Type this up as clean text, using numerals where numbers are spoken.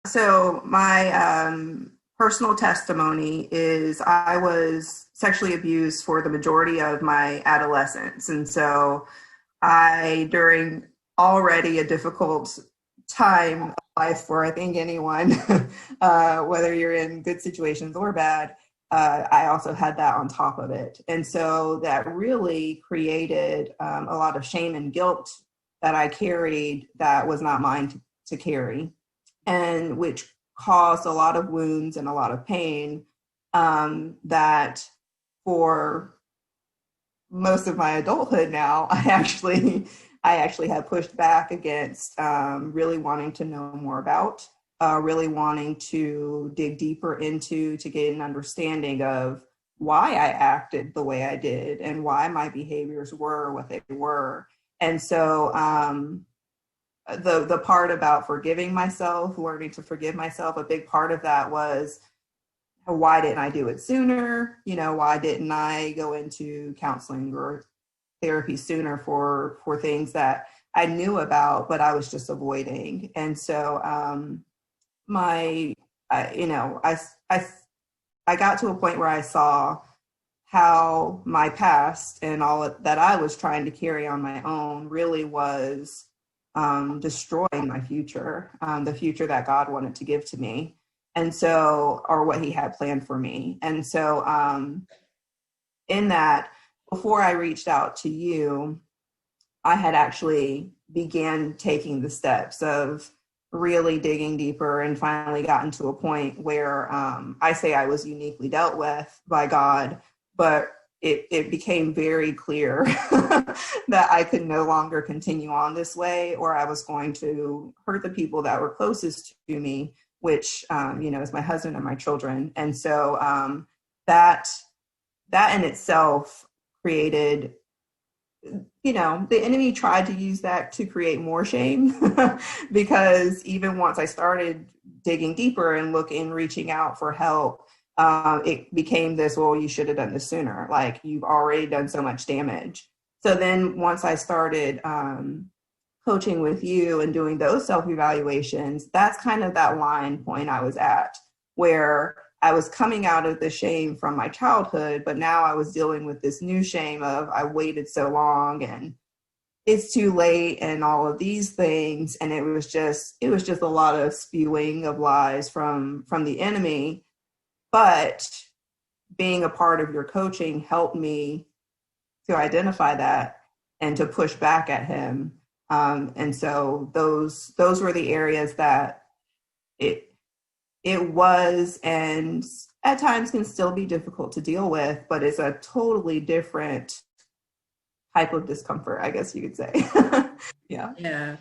So my personal testimony is I was sexually abused for the majority of my adolescence. And so during already a difficult time of life for I think anyone, whether you're in good situations or bad, I also had that on top of it. And so that really created a lot of shame and guilt that I carried that was not mine to carry, and which caused a lot of wounds and a lot of pain that for most of my adulthood now, I actually have pushed back against really wanting to know more about, really wanting to dig deeper into to get an understanding of why I acted the way I did and why my behaviors were what they were. And so the part about forgiving myself, learning to forgive myself, a big part of that was, why didn't I do it sooner? You know, why didn't I go into counseling or therapy sooner for things that I knew about, but I was just avoiding? And so my, you know, I got to a point where I saw how my past and all that I was trying to carry on my own really was destroying my future, the future that God wanted to give to me. And so, or what he had planned for me. And so in that, before I reached out to you, I had actually began taking the steps of really digging deeper and finally gotten to a point where I say I was uniquely dealt with by God, but it became very clear that I could no longer continue on this way, or I was going to hurt the people that were closest to me, which, you know, is my husband and my children. And so that in itself created, you know, the enemy tried to use that to create more shame because even once I started digging deeper and reaching out for help, it became this, well, you should have done this sooner. Like, you've already done so much damage. So then once I started coaching with you and doing those self-evaluations, that's kind of that line point I was at, where I was coming out of the shame from my childhood, but now I was dealing with this new shame of I waited so long and it's too late and all of these things. And it was just a lot of spewing of lies from the enemy. But being a part of your coaching helped me to identify that and to push back at him. And so those were the areas that it was, and at times can still be difficult to deal with, but it's a totally different type of discomfort, I guess you could say. Yeah. Yeah.